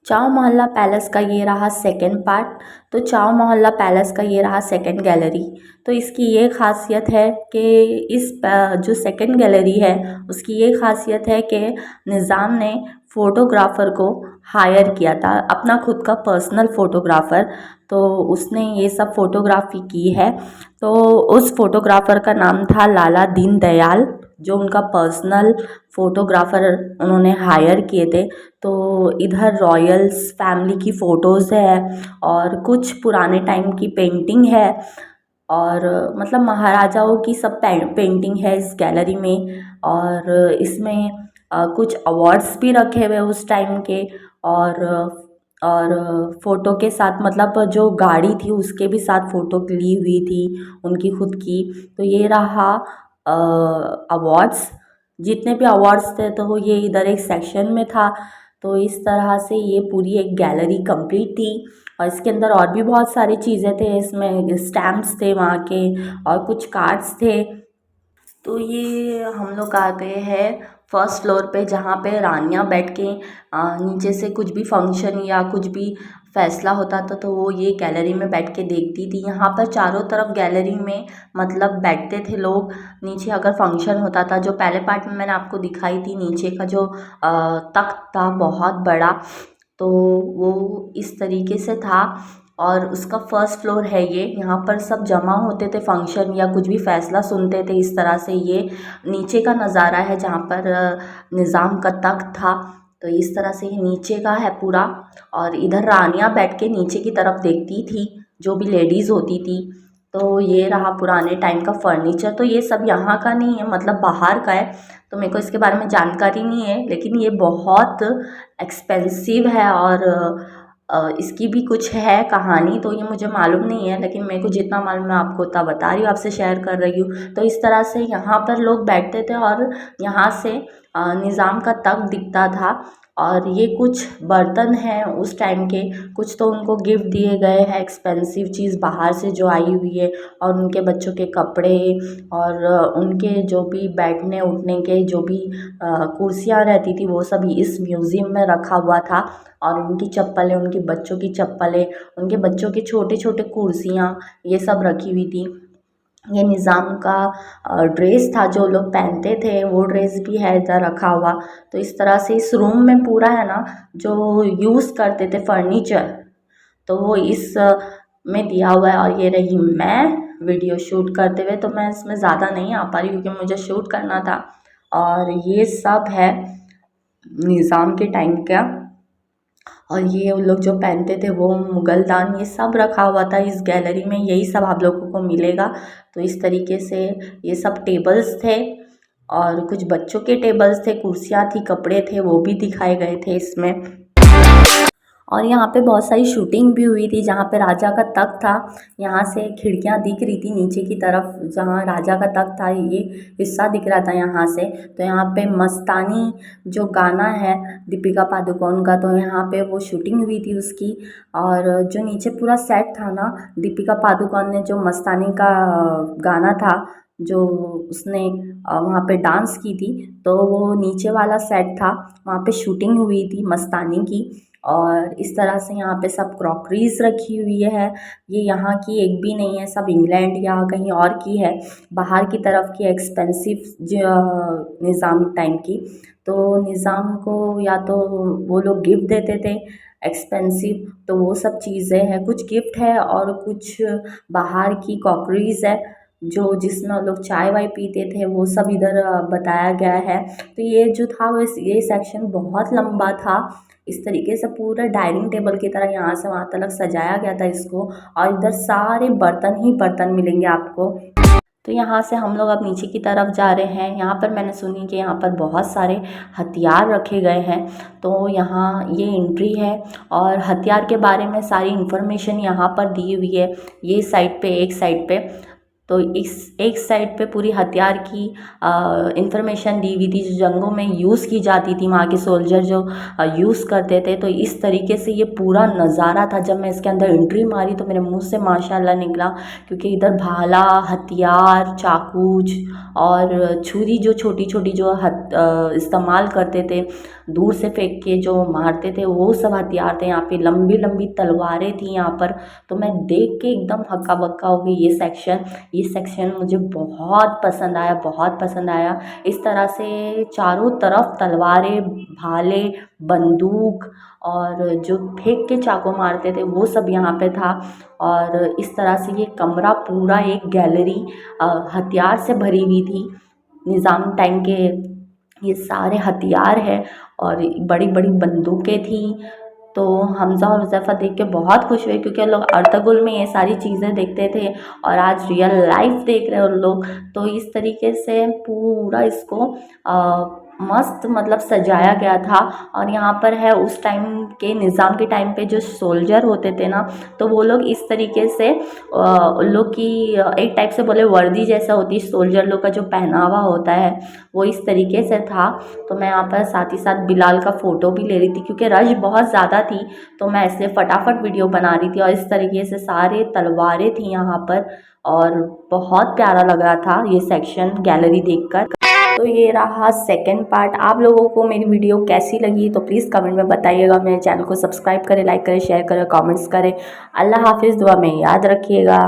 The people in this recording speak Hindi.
चाओ मोहल्ला पैलेस का ये रहा सेकंड पार्ट। तो चाओ मोहल्ला पैलेस का ये रहा सेकंड गैलरी। तो इसकी ये खासियत है कि जो सेकंड गैलरी है उसकी ये खासियत है कि निज़ाम ने फ़ोटोग्राफ़र को हायर किया था, अपना खुद का पर्सनल फ़ोटोग्राफ़र। तो उसने ये सब फ़ोटोग्राफ़ी की है। तो उस फ़ोटोग्राफ़र का नाम था लाला दीन दयाल, जो उनका पर्सनल फ़ोटोग्राफ़र उन्होंने हायर किए थे। तो इधर रॉयल्स फैमिली की फ़ोटोज़ है और कुछ पुराने टाइम की पेंटिंग है और मतलब महाराजाओं की सब पेंटिंग है इस गैलरी में। और इसमें कुछ अवार्ड्स भी रखे हुए उस टाइम के। और फ़ोटो के साथ मतलब जो गाड़ी थी उसके भी साथ फ़ोटो ली हुई थी उनकी खुद की। तो ये रहा अवार्ड्स, जितने भी अवार्ड्स थे तो वो ये इधर एक सेक्शन में था। तो इस तरह से ये पूरी एक गैलरी कंप्लीट थी और इसके अंदर और भी बहुत सारी चीज़ें थे। इसमें स्टैम्प्स थे वहाँ के और कुछ कार्ड्स थे। तो ये हम लोग आ गए हैं फर्स्ट फ्लोर पे, जहाँ पे रानियाँ बैठ के नीचे से कुछ भी फंक्शन या कुछ भी फैसला होता था तो वो ये गैलरी में बैठ के देखती थी। यहाँ पर चारों तरफ गैलरी में मतलब बैठते थे लोग। नीचे अगर फंक्शन होता था, जो पहले पार्ट में मैंने आपको दिखाई थी नीचे का जो तख्त था बहुत बड़ा, तो वो इस तरीके से था। और उसका फर्स्ट फ्लोर है ये। यहाँ पर सब जमा होते थे फंक्शन या कुछ भी फैसला सुनते थे। इस तरह से ये नीचे का नज़ारा है जहाँ पर निज़ाम का तख्त था। तो इस तरह से ये नीचे का है पूरा। और इधर रानियाँ बैठ के नीचे की तरफ देखती थी, जो भी लेडीज़ होती थी। तो ये रहा पुराने टाइम का फर्नीचर। तो ये सब यहाँ का नहीं है, मतलब बाहर का है। तो मेरे को इसके बारे में जानकारी नहीं है, लेकिन ये बहुत एक्सपेंसिव है और इसकी भी कुछ है कहानी, तो ये मुझे मालूम नहीं है। लेकिन मेरे को जितना मालूम मैं आपको उतना बता रही हूँ, आपसे शेयर कर रही हूँ। तो इस तरह से यहाँ पर लोग बैठते थे और यहाँ से निज़ाम का तख्त दिखता था। और ये कुछ बर्तन हैं उस टाइम के, कुछ तो उनको गिफ्ट दिए गए हैं, एक्सपेंसिव चीज़ बाहर से जो आई हुई है। और उनके बच्चों के कपड़े और उनके जो भी बैठने उठने के जो भी कुर्सियाँ रहती थी वो सब इस म्यूज़ियम में रखा हुआ था। और उनकी चप्पलें, उनके बच्चों की चप्पलें, उनके बच्चों के छोटे छोटे कुर्सियाँ, ये सब रखी हुई थी। ये निज़ाम का ड्रेस था जो लोग पहनते थे, वो ड्रेस भी है इधर रखा हुआ। तो इस तरह से इस रूम में पूरा है ना जो यूज़ करते थे फर्नीचर, तो वो इस में दिया हुआ है। और ये रही मैं वीडियो शूट करते हुए। तो मैं इसमें ज़्यादा नहीं आ पा रही क्योंकि मुझे शूट करना था। और ये सब है निज़ाम के टाइम का। और ये उन लोग जो पहनते थे वो मुग़ल दान, ये सब रखा हुआ था इस गैलरी में। यही सब आप लोगों को मिलेगा। तो इस तरीके से ये सब टेबल्स थे और कुछ बच्चों के टेबल्स थे, कुर्सियाँ थी, कपड़े थे, वो भी दिखाए गए थे इसमें। और यहाँ पे बहुत सारी शूटिंग भी हुई थी। जहाँ पे राजा का तख्त था, यहाँ से खिड़कियाँ दिख रही थी नीचे की तरफ, जहाँ राजा का तख्त था ये हिस्सा दिख रहा था यहाँ से। तो यहाँ पे मस्तानी जो गाना है दीपिका पादुकोण का, तो यहाँ पे वो शूटिंग हुई थी उसकी। और जो नीचे पूरा सेट था ना, दीपिका पादुकोण ने जो मस्तानी का गाना था, जो उसने वहाँ पे डांस की थी, तो वो नीचे वाला सेट था, वहाँ पे शूटिंग हुई थी मस्तानी की। और इस तरह से यहाँ पे सब क्रॉकरीज रखी हुई है। ये यहाँ की एक भी नहीं है, सब इंग्लैंड या कहीं और की है, बाहर की तरफ की एक्सपेंसिव निज़ाम टाइम की। तो निज़ाम को या तो वो लोग गिफ्ट देते थे एक्सपेंसिव, तो वो सब चीज़ें हैं, कुछ गिफ्ट है और कुछ बाहर की क्रॉकरीज है जो जिसमें लोग चाय वाय पीते थे, वो सब इधर बताया गया है। तो ये जो था वो ये सेक्शन बहुत लंबा था। इस तरीके से पूरा डाइनिंग टेबल की तरह यहाँ से वहाँ तक सजाया गया था इसको। और इधर सारे बर्तन ही बर्तन मिलेंगे आपको। तो यहाँ से हम लोग अब नीचे की तरफ जा रहे हैं। यहाँ पर मैंने सुनी कि यहाँ पर बहुत सारे हथियार रखे गए हैं। तो यहाँ ये एंट्री है और हथियार के बारे में सारी इन्फॉर्मेशन यहाँ पर दी हुई है, ये साइड पे, एक साइड पे। तो इस एक साइड पे पूरी हथियार की इंफॉर्मेशन दी हुई थी जो जंगों में यूज़ की जाती थी, वहाँ के सोल्जर जो यूज़ करते थे। तो इस तरीके से ये पूरा नज़ारा था। जब मैं इसके अंदर एंट्री मारी तो मेरे मुंह से माशाल्लाह निकला, क्योंकि इधर भाला, हथियार, चाकूज और छुरी जो छोटी छोटी जो इस्तेमाल करते थे, दूर से फेंक के जो मारते थे, वो सब हथियार थे। यहाँ पे लंबी लंबी तलवारें थी यहाँ पर। तो मैं देख के एकदम हक्का बक्का हो गई। ये सेक्शन मुझे बहुत पसंद आया, बहुत पसंद आया। इस तरह से चारों तरफ तलवारें, भाले, बंदूक और जो फेंक के चाकू मारते थे वो सब यहाँ पे था। और इस तरह से ये कमरा पूरा एक गैलरी हथियार से भरी हुई थी। निज़ाम टाइम के ये सारे हथियार है और बड़ी बड़ी बंदूकें थी। तो हमज़ा और हुज़ैफ़ा देख के बहुत खुश हुए, क्योंकि लोग अर्तुगरुल में ये सारी चीज़ें देखते थे और आज रियल लाइफ देख रहे हैं उन लोग। तो इस तरीके से पूरा इसको मस्त मतलब सजाया गया था। और यहाँ पर है उस टाइम के निज़ाम के टाइम पे जो सोल्जर होते थे ना, तो वो लोग इस तरीके से उन लोग की एक टाइप से बोले वर्दी जैसा होती है। सोल्जर लोग का जो पहनावा होता है वो इस तरीके से था। तो मैं यहाँ पर साथ ही साथ बिलाल का फ़ोटो भी ले रही थी, क्योंकि रश बहुत ज़्यादा थी तो मैं इसलिए फटाफट वीडियो बना रही थी। और इस तरीके से सारे तलवारें थी यहाँ पर और बहुत प्यारा लग रहा था ये सेक्शन गैलरी देखकर। तो ये रहा सेकंड पार्ट। आप लोगों को मेरी वीडियो कैसी लगी तो प्लीज़ कमेंट में बताइएगा। मेरे चैनल को सब्सक्राइब करें, लाइक करें, शेयर करें, कमेंट्स करें। अल्लाह हाफिज़, दुआ में याद रखिएगा।